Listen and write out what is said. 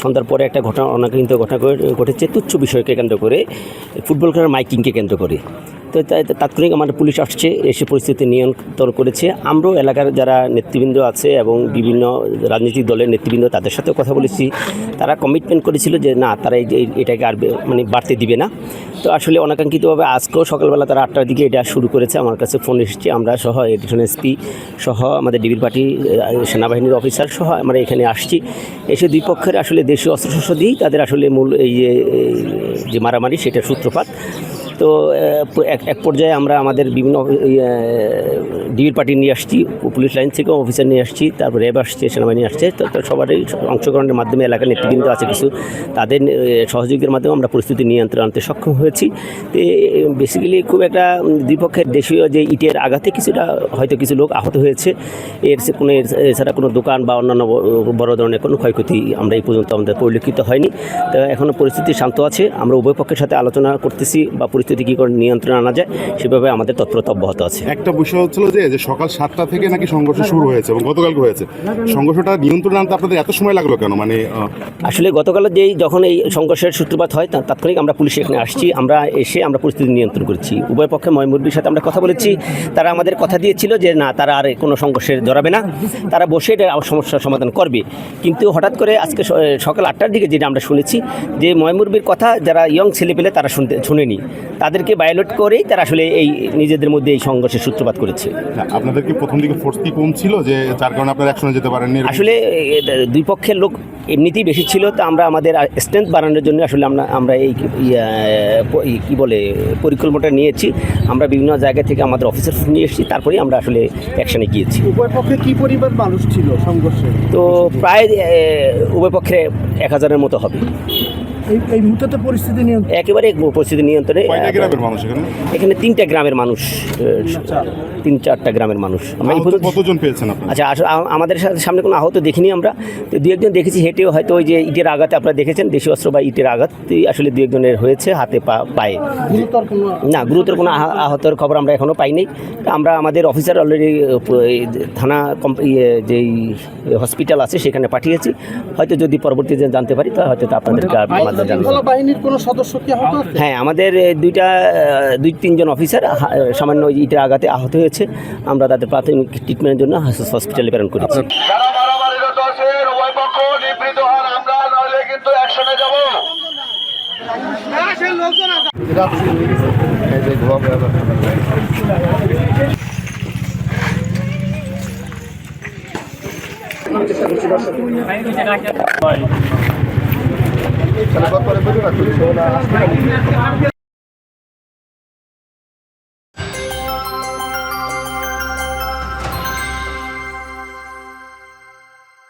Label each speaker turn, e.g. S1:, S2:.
S1: সন্ধ্যার পরে একটা ঘটনা অনাকাঙ্ক্ষিত ঘটনা ঘটেছে তুচ্ছ বিষয়কে কেন্দ্র করে, ফুটবল খেলার মাইকিংকে কেন্দ্র করে। তো তাৎক্ষণিক আমাদের পুলিশ আসছে, এসে পরিস্থিতি নিয়ন্ত্রণ করেছে। আমরাও এলাকার যারা নেতৃবৃন্দ আছে এবং বিভিন্ন রাজনৈতিক দলের নেতৃবৃন্দ তাদের সাথেও কথা বলেছি। তারা কমিটমেন্ট করেছিল যে না, তারা এটাকে আর মানে বাড়তে দিবে না। তো আসলে অনাকাঙ্ক্ষিতভাবে আজকেও সকালবেলা তারা 8টার দিকে এটা শুরু করেছে। আমার কাছে ফোন এসেছে, আমরা সহ এডিশন এসপি সহ আমাদের ডিবির পার্টি সেনাবাহিনীর অফিসার সহ আমরা এখানে আসছি। এসে দুই পক্ষের আসলে দেশীয় অস্ত্রশস্ত্র দিয়েই তাদের আসলে মূল এই যে মারামারি সেটার সূত্রপাত। তো এক পর্যায়ে আমরা আমাদের বিভিন্ন ডিবির পার্টি নিয়ে আসছি, পুলিশ লাইন থেকেও অফিসার নিয়ে আসছি, তারপর র্যাব আসছে, সেনাবাহিনী আসছে। তো সবারই অংশগ্রহণের মাধ্যমে এলাকার নেতৃবৃন্দ আছে কিছু, তাদের সহযোগিতার মাধ্যমে আমরা পরিস্থিতি নিয়ন্ত্রণ আনতে সক্ষম হয়েছি। তো বেসিক্যালি খুব একটা দ্বিপক্ষের দেশীয় যে ইটের আঘাতে কিছুটা হয়তো কিছু লোক আহত হয়েছে। এছাড়া কোনো দোকান বা অন্যান্য বড় ধরনের কোনো ক্ষয়ক্ষতি আমরা এই পর্যন্ত আমাদের পরিলক্ষিত হয়নি। তো এখনও পরিস্থিতি শান্ত আছে। আমরা উভয় পক্ষের সাথে আলোচনা করতেছি বা পরিস্থিতি কী করে নিয়ন্ত্রণে আনা যায় সেভাবে আমাদের তৎপরতা অব্যাহত আছে।
S2: একটা বিষয় হচ্ছিল যে সকাল 7টা থেকে নাকি সংঘর্ষ শুরু হয়েছে এবং গতকালকে হয়েছে। সংঘর্ষটা নিয়ন্ত্রণে আনতে আপনাদের এত সময় লাগলো কেন? মানে
S1: আসলে গতকাল যখন এই সংঘর্ষের সূত্রপাত হয় তাৎক্ষণিক আমরা পুলিশ এখানে আসছি, আমরা পরিস্থিতি নিয়ন্ত্রণ করেছি। উভয় পক্ষে ময়মুরবির সাথে আমরা কথা বলেছি। তারা আমাদের কথা দিয়েছিল যে না, তারা আর কোনো সংঘর্ষে জড়াবে না, তারা বসে এটা সমস্যার সমাধান করবে। কিন্তু হঠাৎ করে আজকে সকাল 8টার দিকে যেটা আমরা শুনেছি যে ময়মুরবির কথা যারা ইয়ং ছেলেপেলে তারা শুনেনি, তাদেরকে ভায়োলেট করেই তারা আসলে এই নিজেদের মধ্যে এই সংঘর্ষের সূত্রপাত করেছে।
S2: আপনাদের কি প্রথম দিকে ফোর্স কি কম ছিল যে যার কারণে আপনারা একসঙ্গে যেতে পারেননি?
S1: আসলে দুই পক্ষের লোক এমনিতেই বেশি ছিল। তো আমরা আমাদের স্ট্রেংথ বাড়ানোর জন্য আসলে আমরা এই কী বলে পরিকল্পনাটা নিয়েছি। আমরা বিভিন্ন জায়গা থেকে আমাদের অফিসার নিয়ে এসেছি, তারপরেই আমরা আসলে অ্যাকশানে গিয়েছি।
S3: উভয় পক্ষে কী পরিমাণ মানুষ ছিল সংঘর্ষে?
S1: তো প্রায় উভয় পক্ষে 1000-এর মতো হবে।
S3: এই মুহূর্তে পরিস্থিতি
S1: একেবারে পরিস্থিতি নিয়ন্ত্রণে। এখানে 3টা গ্রামের মানুষ, 3-4টা গ্রামের মানুষ।
S2: কতজন পেয়েছেন আপনি?
S1: আচ্ছা, আমাদের সামনে কোনো আহত দেখিনি আমরা। তো 2-1জন দেখেছি হেঁটেও, হয়তো ওই যে ইটের আঘাতে আপনারা দেখেছেন, দেশীয় অস্ত্র বা ইটের আঘাত আসলে 2-1জনের হয়েছে হাতে পায়ে। না, গুরুতর কোনো আহতের খবর আমরা এখনও পাইনি। আমরা আমাদের অফিসার অলরেডি থানা যেই হসপিটাল আছে সেখানে পাঠিয়েছি। হয়তো যদি পরবর্তীতে জানতে পারি তা হয়তো আপনাদেরকে
S3: বাহিনীর কোনো সদস্য কি আহত?
S1: হ্যাঁ, আমাদের 2-3জন অফিসার সামান্য ইটের আঘাতে আহত হয়েছে। আমরা তাদের প্রাথমিক ট্রিটমেন্টের জন্য হসপিটালে প্রেরণ করেছি।